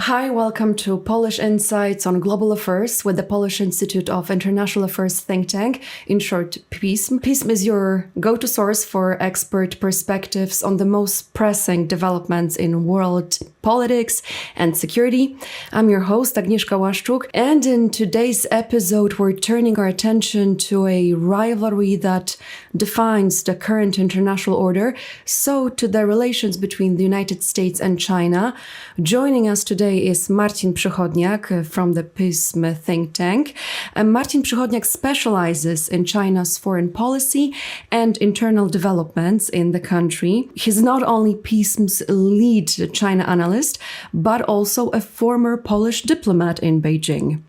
Hi, welcome to Polish Insights on Global Affairs with the Polish Institute of International Affairs think tank, in short, PISM. PISM is your go-to source for expert perspectives on the most pressing developments in world politics and security. I'm your host, Agnieszka Łaszczuk, and in today's episode, we're turning our attention to a rivalry that defines the current international order, so to the relations between the United States and China. Joining us today is Marcin Przychodniak from the PISM think tank. Marcin Przychodniak specializes in China's foreign policy and internal developments in the country. He's not only PISM's lead China analyst, but also a former Polish diplomat in Beijing.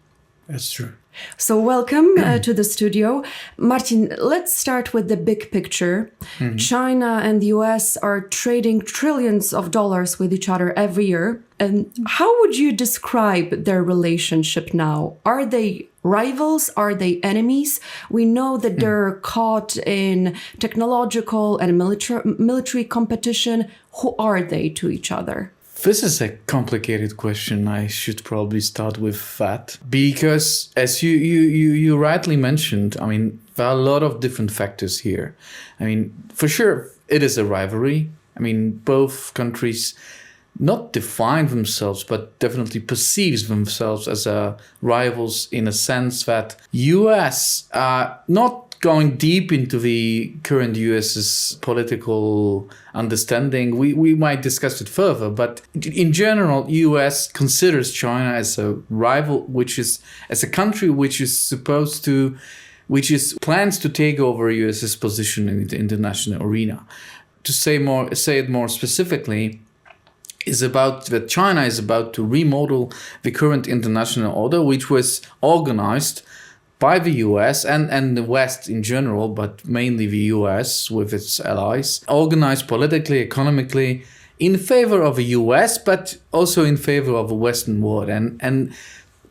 That's true. So welcome to the studio. Marcin, let's start with the big picture. Mm-hmm. China and the US are trading trillions of dollars with each other every year. And how would you describe their relationship now? Are they rivals? Are they enemies? We know that they're caught in technological and military competition. Who are they to each other? This is a complicated question. I should probably start with that because, as you rightly mentioned, I mean, there are a lot of different factors here. I mean, for sure, it is a rivalry. I mean, both countries not define themselves, but definitely perceives themselves as rivals in a sense that US are not going deep into the current US's political understanding. We might discuss it further, but in general, US considers China as a rival, as a country which plans to take over US's position in the international arena. To say it more specifically, is about that China is about to remodel the current international order, which was organized by the US and the West in general, but mainly the US with its allies, organized politically, economically, in favor of the US, but also in favor of the Western world. And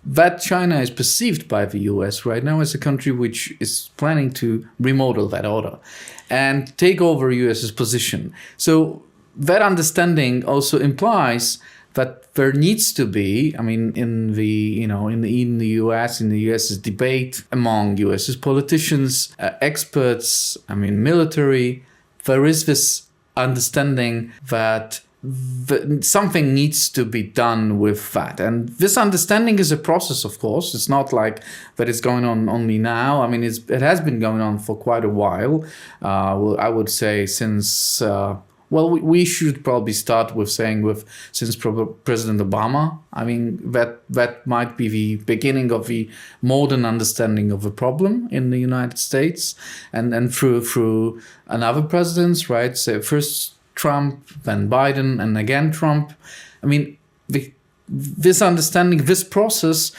that China is perceived by the US right now as a country which is planning to remodel that order and take over US's position. So that understanding also implies that there needs to be, I mean, in the US's debate among US's politicians, experts, I mean, military, there is this understanding that something needs to be done with that. And this understanding is a process, of course. It's not like that it's going on only now. I mean, it has been going on for quite a while. I would say since... we should probably start with saying since President Obama. I mean, that might be the beginning of the modern understanding of the problem in the United States, and through another presidents, right? So first Trump, then Biden, and again Trump. I mean, this understanding, this process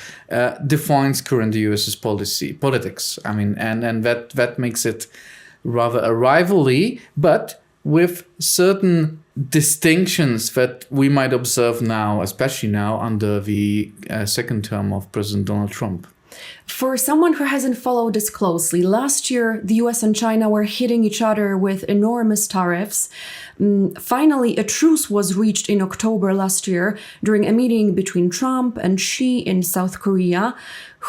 defines current US's politics. I mean, and that makes it rather a rivalry, but with certain distinctions that we might observe now, especially now under the second term of President Donald Trump. For someone who hasn't followed this closely, last year the US and China were hitting each other with enormous tariffs. Finally, a truce was reached in October last year during a meeting between Trump and Xi in South Korea.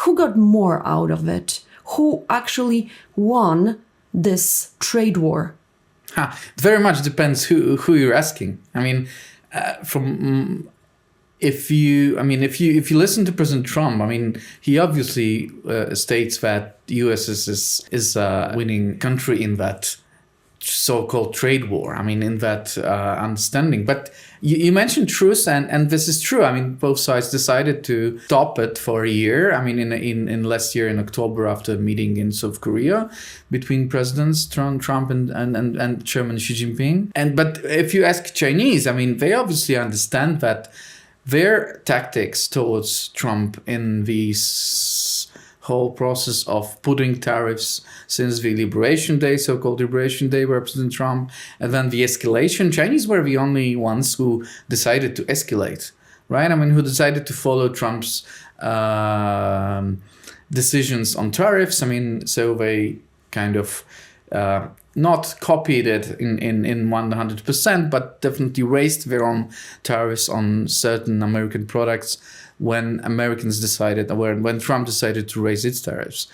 Who got more out of it? Who actually won this trade war? It very much depends who you're asking. I mean, if you listen to President Trump, I mean, he obviously states that the U.S. is a winning country in that so-called trade war. I mean, in that understanding. But you mentioned truce, and this is true. I mean, both sides decided to stop it for a year. I mean, in last year in October, after a meeting in South Korea between presidents Trump and Chairman Xi Jinping. But if you ask Chinese, I mean, they obviously understand that their tactics towards Trump in these whole process of putting tariffs since the Liberation Day, so-called Liberation Day, where President Trump, and then the escalation. Chinese were the only ones who decided to escalate, right? I mean, who decided to follow Trump's decisions on tariffs. I mean, so they kind of not copied it in 100%, but definitely raised their own tariffs on certain American products when Americans decided, when Trump decided to raise his tariffs,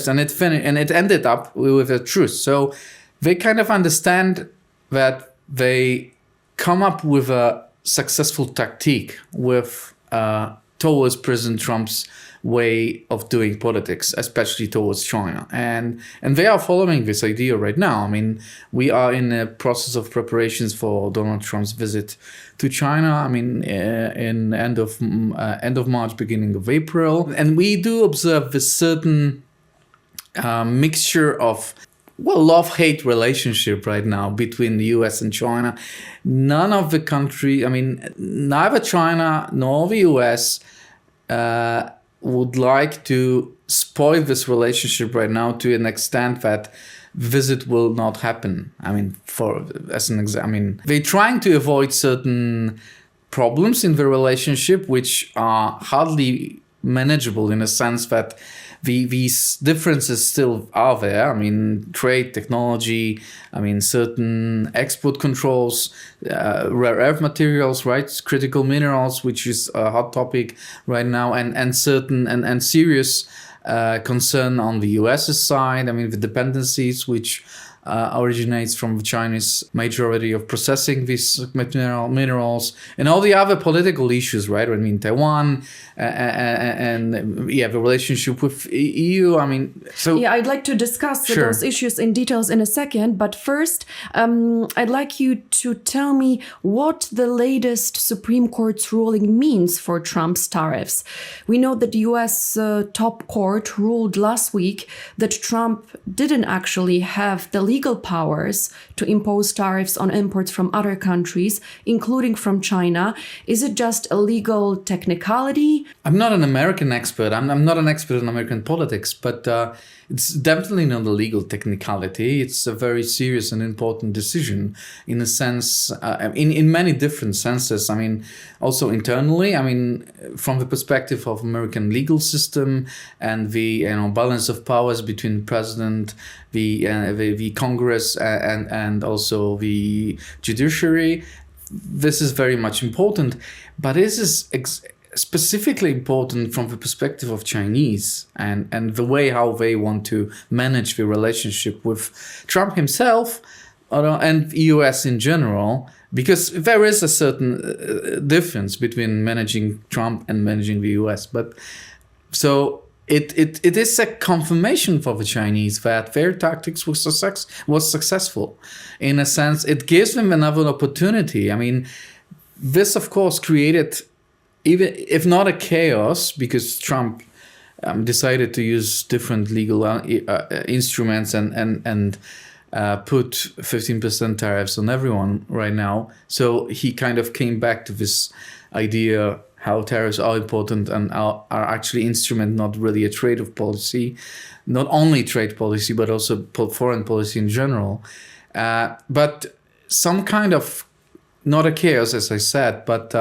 and it ended up with a truce. So they kind of understand that they come up with a successful tactic with towards President Trump's way of doing politics, especially towards China. And they are following this idea right now. I mean, we are in a process of preparations for Donald Trump's visit to China. I mean, in end of March, beginning of April. And we do observe this certain mixture of love-hate relationship right now between the US and China. None of the country, I mean, neither China nor the US would like to spoil this relationship right now to an extent that visit will not happen. I mean, they're trying to avoid certain problems in the relationship, which are hardly manageable in a sense that these differences still are there. I mean, trade, technology, I mean, certain export controls, rare earth materials, right? Critical minerals, which is a hot topic right now, and certain and serious concern on the US's side. I mean, the dependencies which originates from the Chinese majority of processing these minerals and all the other political issues, right? I mean, Taiwan and the relationship with EU. I mean, so yeah, I'd like to discuss Sure. those issues in details in a second. But first, I'd like you to tell me what the latest Supreme Court's ruling means for Trump's tariffs. We know that the U.S. Top Court ruled last week that Trump didn't actually have the legal powers to impose tariffs on imports from other countries, including from China. Is it just a legal technicality? I'm not an American expert. I'm not an expert in American politics, but it's definitely not a legal technicality. It's a very serious and important decision in a sense, in many different senses. I mean, also internally, I mean, from the perspective of American legal system and the balance of powers between the president, the Congress, and also the judiciary, this is very much important. But this is specifically important from the perspective of Chinese and the way how they want to manage the relationship with Trump himself and the US in general, because there is a certain difference between managing Trump and managing the US. But so it is a confirmation for the Chinese that their tactics was successful. In a sense, it gives them another opportunity. I mean, this of course created, even if not a chaos, because Trump decided to use different legal instruments and put 15% tariffs on everyone right now. So he kind of came back to this idea how tariffs are important and are actually instrument, not really a trade of policy, not only trade policy, but also foreign policy in general. But some kind of, not a chaos, as I said, but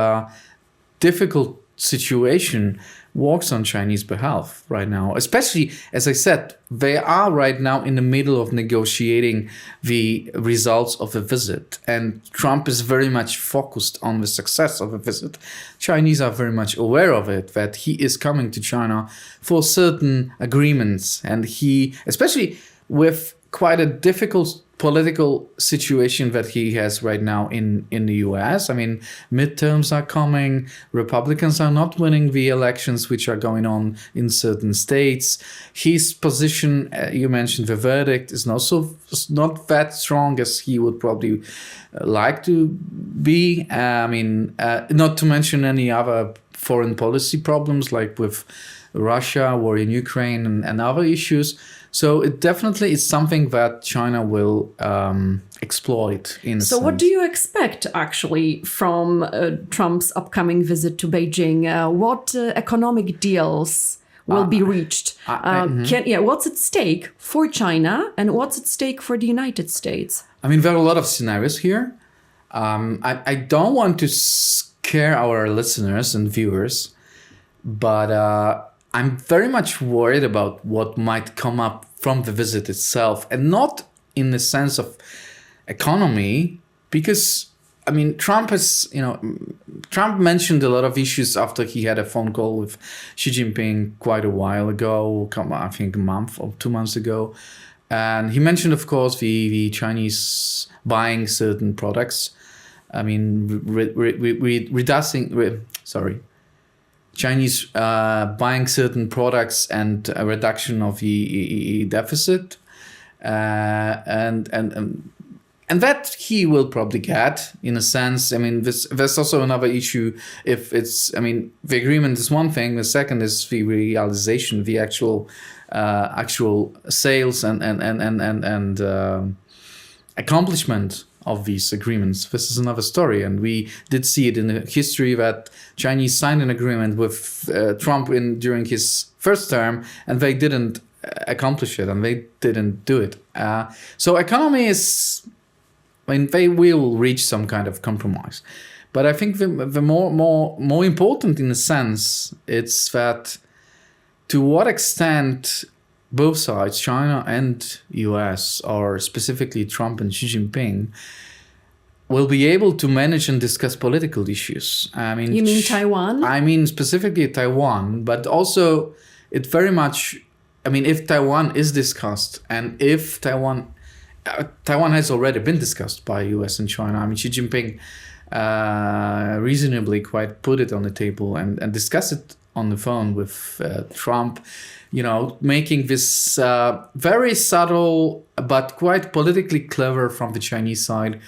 difficult situation works on Chinese behalf right now. Especially, as I said, they are right now in the middle of negotiating the results of the visit. And Trump is very much focused on the success of the visit. Chinese are very much aware of it, that he is coming to China for certain agreements. And he, especially with quite a difficult political situation that he has right now in the US. I mean, midterms are coming. Republicans are not winning the elections which are going on in certain states. His position, you mentioned the verdict, is not that strong as he would probably like to be. I mean, not to mention any other foreign policy problems like with Russia, war in Ukraine, and other issues. So it definitely is something that China will exploit in a sense. So what do you expect actually from Trump's upcoming visit to Beijing? What economic deals will be reached? What's at stake for China and what's at stake for the United States? I mean, there are a lot of scenarios here. I don't want to scare our listeners and viewers, but I'm very much worried about what might come up from the visit itself, and not in the sense of economy, because I mean, Trump mentioned a lot of issues after he had a phone call with Xi Jinping quite a while ago, I think a month or 2 months ago. And he mentioned, of course, the Chinese buying certain products. I mean, Chinese buying certain products and a reduction of the deficit. And that he will probably get, in a sense. I mean, there's also another issue. If it's, I mean, the agreement is one thing. The second is the realization, the actual sales and accomplishment of these agreements. This is another story, and we did see it in the history that Chinese signed an agreement with Trump during his first term, and they didn't accomplish it, and they didn't do it. So economy is, I mean, they will reach some kind of compromise. But I think the more important in a sense, it's that to what extent both sides, China and US, or specifically Trump and Xi Jinping, will be able to manage and discuss political issues. I mean, you mean Taiwan? I mean specifically Taiwan, but also it very much, I mean, if Taiwan is discussed, and if Taiwan has already been discussed by US and China. I mean, Xi Jinping reasonably quite put it on the table and discussed it on the phone with Trump, making this very subtle but quite politically clever from the Chinese side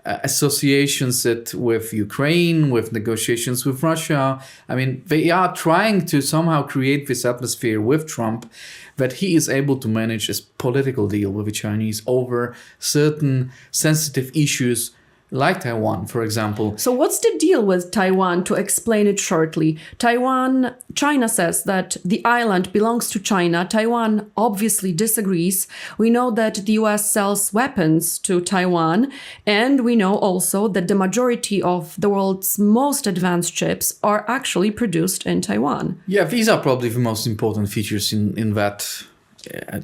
associations with Ukraine, with negotiations with Russia. I mean, they are trying to somehow create this atmosphere with Trump that he is able to manage a political deal with the Chinese over certain sensitive issues like Taiwan, for example. So what's the deal with Taiwan? To explain it shortly, China says that the island belongs to China. Taiwan obviously disagrees. We know that the US sells weapons to Taiwan, and we know also that the majority of the world's most advanced chips are actually produced in Taiwan. Yeah, these are probably the most important features in that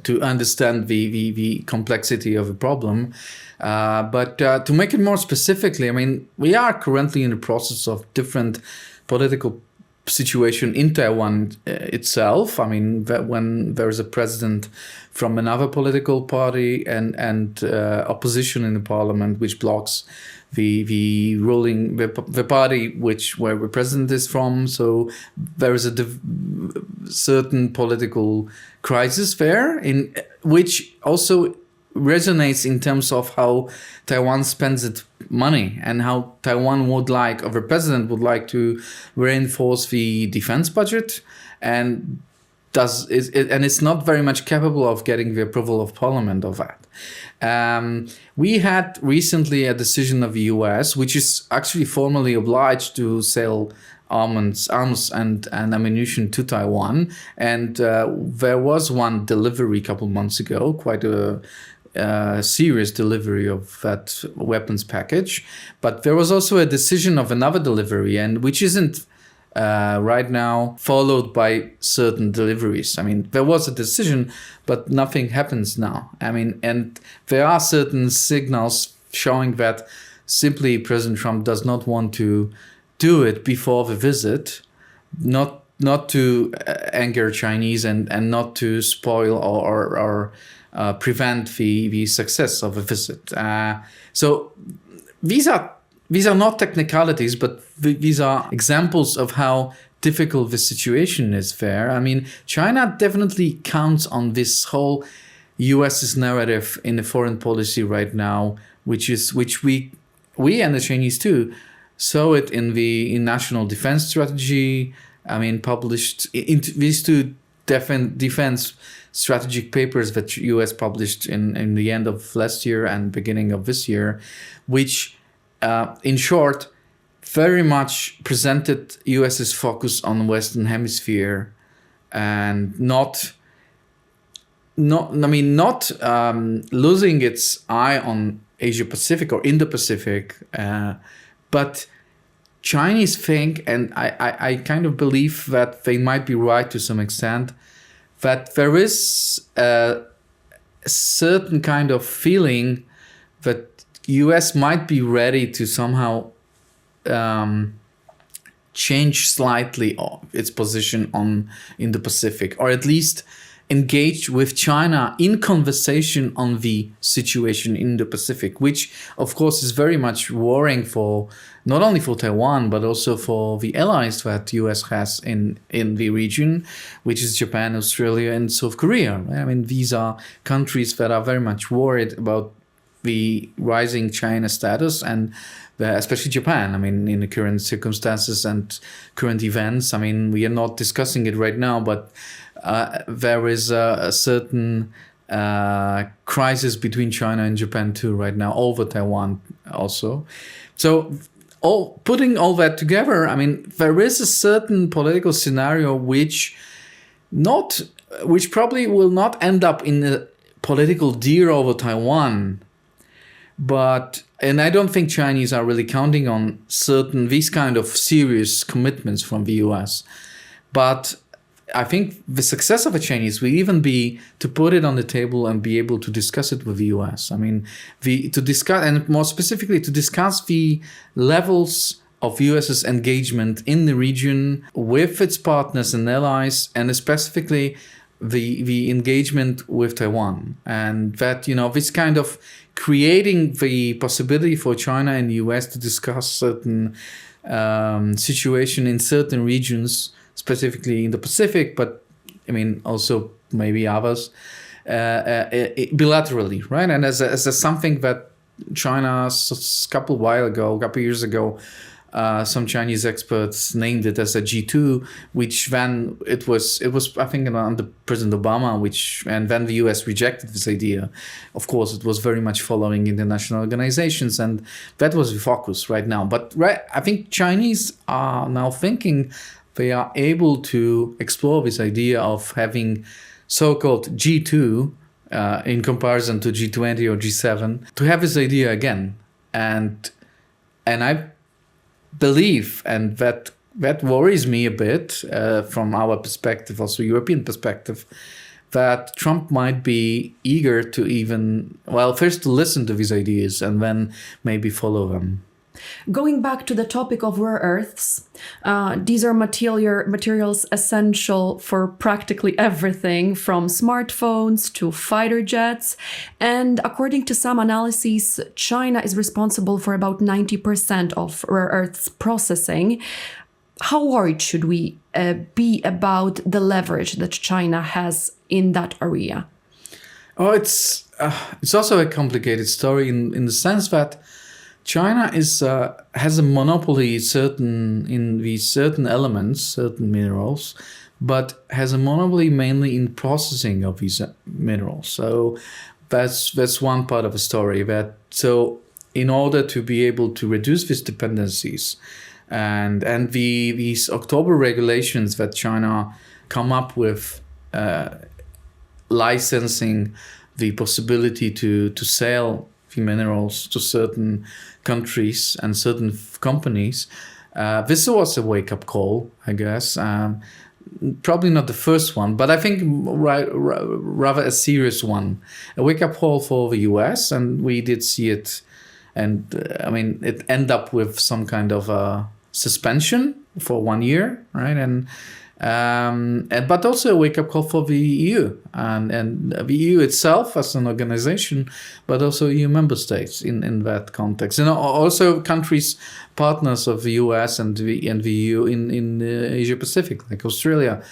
to understand the complexity of the problem. But to make it more specifically, I mean, we are currently in the process of different political situation in Taiwan itself. I mean, when there is a president from another political party and opposition in the parliament which blocks the ruling the party where the president is from, so there is a certain political crisis there, in which also resonates in terms of how Taiwan spends its money and how Taiwan would like, or the president would like, to reinforce the defense budget, and it's not very much capable of getting the approval of parliament of that. We had recently a decision of the US, which is actually formally obliged to sell arms and ammunition to Taiwan. And there was one delivery a couple months ago, quite a serious delivery of that weapons package. But there was also a decision of another delivery, and which isn't right now followed by certain deliveries. I mean, there was a decision, but nothing happens now. I mean, and there are certain signals showing that simply President Trump does not want to do it before the visit, not to anger Chinese and not to spoil or prevent the success of a visit. So these are not technicalities, but these are examples of how difficult the situation is there. I mean, China definitely counts on this whole US's narrative in the foreign policy right now, which we and the Chinese too saw it in national defense strategy. I mean, published in these two defense strategic papers that US published in the end of last year and beginning of this year, which in short, very much presented US's focus on Western Hemisphere and not losing its eye on Asia Pacific or Indo-Pacific, but Chinese think, and I kind of believe that they might be right to some extent, that there is a a certain kind of feeling that US might be ready to somehow change slightly its position in the Pacific, or at least engage with China in conversation on the situation in the Pacific, which of course is very much worrying for not only for Taiwan but also for the allies that US has in the region, which is Japan, Australia, and South Korea. I mean, these are countries that are very much worried about the rising China status, and especially Japan. I mean, in the current circumstances and current events, I mean, we are not discussing it right now, but there is a certain crisis between China and Japan too right now, over Taiwan also. So putting all that together, I mean, there is a certain political scenario which probably will not end up in a political deal over Taiwan. And I don't think Chinese are really counting on these kind of serious commitments from the US. But I think the success of the Chinese will even be to put it on the table and be able to discuss it with the US. I mean, to discuss, and more specifically to discuss the levels of US's engagement in the region with its partners and allies, and specifically the engagement with Taiwan. And that, this kind of creating the possibility for China and the US to discuss certain situation in certain regions, specifically in the Pacific, but I mean also maybe others, bilaterally, right? And as something that China a couple years ago, some Chinese experts named it as a G2, which then it was I think under President Obama, and then the US rejected this idea. Of course, it was very much following international organizations, and that was the focus right now. But I think Chinese are now thinking they are able to explore this idea of having so-called G2 in comparison to G20 or G7, to have this idea again. And I believe, and that worries me a bit from our perspective, also European perspective, that Trump might be eager to first to listen to these ideas and then maybe follow them. Going back to the topic of rare earths, these are materials essential for practically everything from smartphones to fighter jets. And according to some analyses, China is responsible for about 90% of rare earths processing. How worried should we be about the leverage that China has in that area? Oh, it's also a complicated story in the sense that China has a monopoly in these certain elements, certain minerals, but has a monopoly mainly in processing of these minerals. So that's one part of the story. So in order to be able to reduce these dependencies, and these October regulations that China come up with, licensing the possibility to sell the minerals to certain countries and certain companies. This was a wake-up call, I guess. Probably not the first one, but I think rather a serious one. A wake-up call for the US, and we did see it. And I mean, it ended up with some kind of suspension for 1 year, right? But also a wake-up call for the EU and the EU itself as an organization, but also EU member states in that context, and also countries partners of the US and the EU in Asia Pacific, like Australia,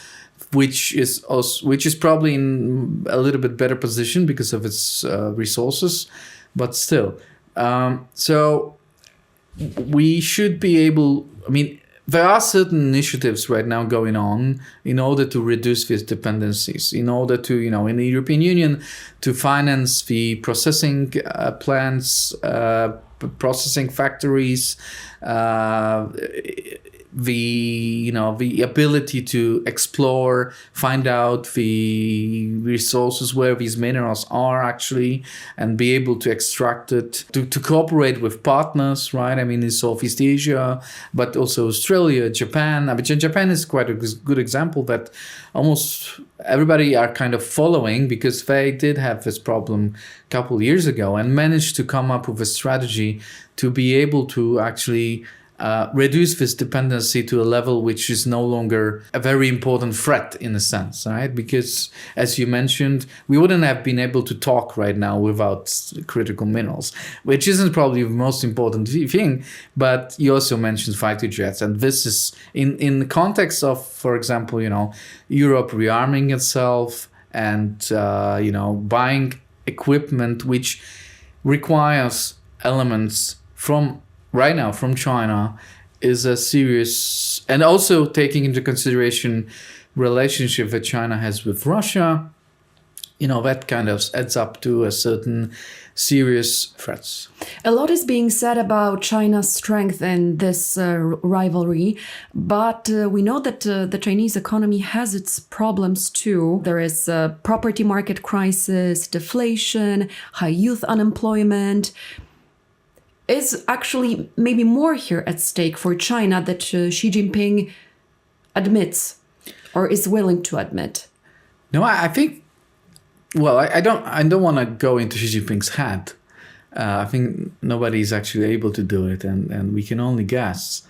which is probably in a little bit better position because of its resources, but still. So we should be able. I mean, there are certain initiatives right now going on in order to reduce these dependencies, in order to, in the European Union, to finance the processing plants, processing factories, the ability to explore, find out the resources where these minerals are actually, and be able to extract it, to cooperate with partners, right? I mean, in Southeast Asia, but also Australia, Japan. I mean, Japan is quite a good example that almost everybody are kind of following, because they did have this problem a couple of years ago and managed to come up with a strategy to be able to actually reduce this dependency to a level which is no longer a very important threat in a sense, right? Because, as you mentioned, we wouldn't have been able to talk right now without critical minerals, which isn't probably the most important thing. But you also mentioned fighter jets, and this is in the context of, for example, Europe rearming itself and buying equipment which requires elements from China, is a serious, and also taking into consideration relationship that China has with Russia, that kind of adds up to a certain serious threats. A lot is being said about China's strength in this rivalry, but we know that the Chinese economy has its problems too. There is a property market crisis, deflation, high youth unemployment. Is actually maybe more here at stake for China that Xi Jinping admits or is willing to admit? No, I think, well, I don't want to go into Xi Jinping's head. I think nobody is actually able to do it, and we can only guess.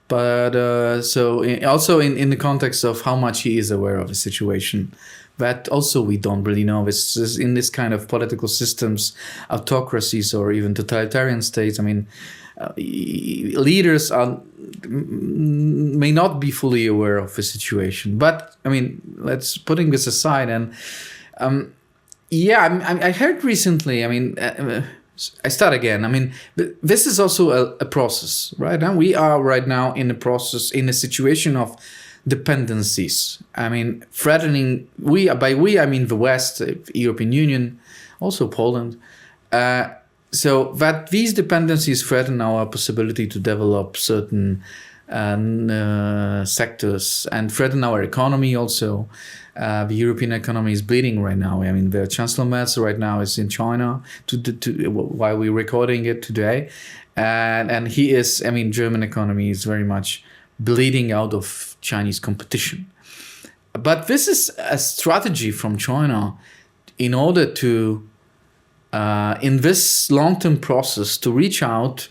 But also in the context of how much he is aware of the situation, that also we don't really know. This is in this kind of political systems, autocracies, or even totalitarian states. I mean, leaders may not be fully aware of the situation. But I mean, let's putting this aside. And I heard recently. I mean. I start again. I mean, this is also a process, right? And we are right now in a situation of dependencies. I mean, threatening, by we, I mean the West, European Union, also Poland. So that these dependencies threaten our possibility to develop certain sectors and threaten our economy also. The European economy is bleeding right now. I mean, the Chancellor Merz right now is in China while we're recording it today. And he is, I mean, German economy is very much bleeding out of Chinese competition. But this is a strategy from China in order to, in this long-term process, to reach out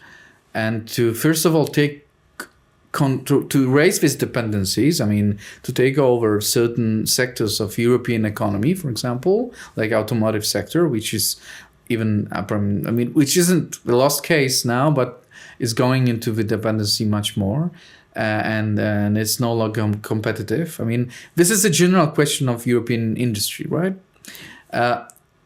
and to, first of all, to raise these dependencies. I mean, to take over certain sectors of European economy, for example, like automotive sector, which is even, which isn't the lost case now, but is going into the dependency much more. And it's no longer competitive. I mean, this is a general question of European industry, right?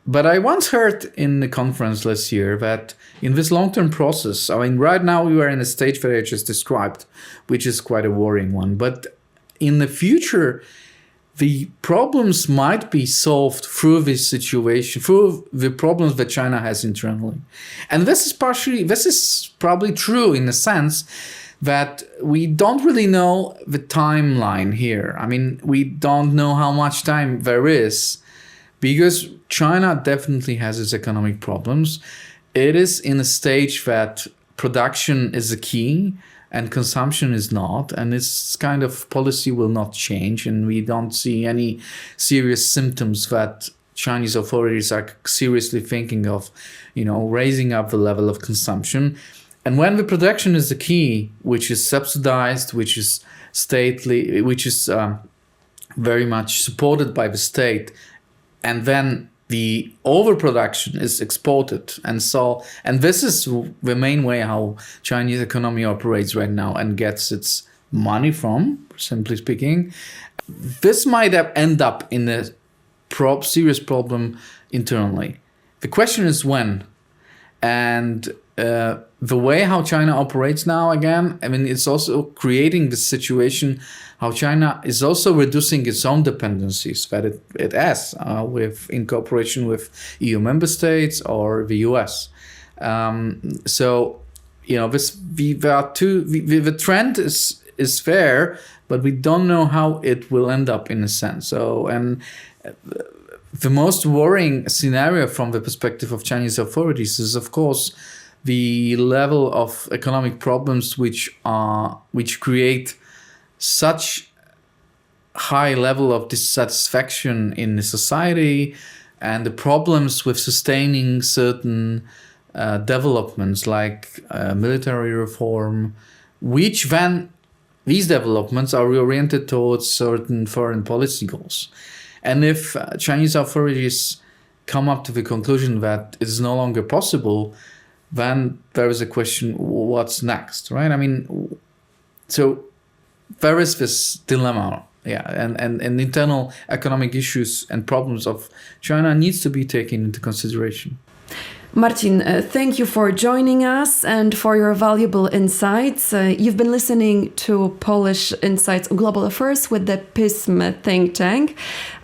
But I once heard in the conference last year that in this long-term process, I mean, right now we are in a stage that I just described, which is quite a worrying one. But in the future, the problems might be solved through this situation, through the problems that China has internally. And this is probably true in the sense that we don't really know the timeline here. I mean, we don't know how much time there is, because China definitely has its economic problems. It is in a stage that production is the key and consumption is not, and its kind of policy will not change, and we don't see any serious symptoms that Chinese authorities are seriously thinking of, raising up the level of consumption. And when the production is the key, which is subsidized, which is stately, which is very much supported by the state, and then the overproduction is exported, and this is the main way how Chinese economy operates right now and gets its money from, simply speaking. This might end up in a serious problem internally. The question is when, and the way how China operates now, again, I mean, it's also creating this situation how China is also reducing its own dependencies that it has in cooperation with EU member states or the US. The trend is is fair, but we don't know how it will end up in a sense. So, and the most worrying scenario from the perspective of Chinese authorities is, of course, the level of economic problems which create such high level of dissatisfaction in the society, and the problems with sustaining certain developments like military reform, which then these developments are reoriented towards certain foreign policy goals. And if Chinese authorities come up to the conclusion that it is no longer possible, then there is a question, what's next, right? I mean, so there is this dilemma, and internal economic issues and problems of China needs to be taken into consideration. Marcin, thank you for joining us and for your valuable insights. You've been listening to Polish Insights on Global Affairs with the PISM think tank.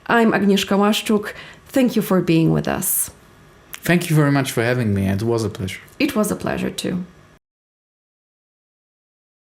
I'm Agnieszka Łaszczuk. Thank you for being with us. Thank you very much for having me. It was a pleasure. It was a pleasure too.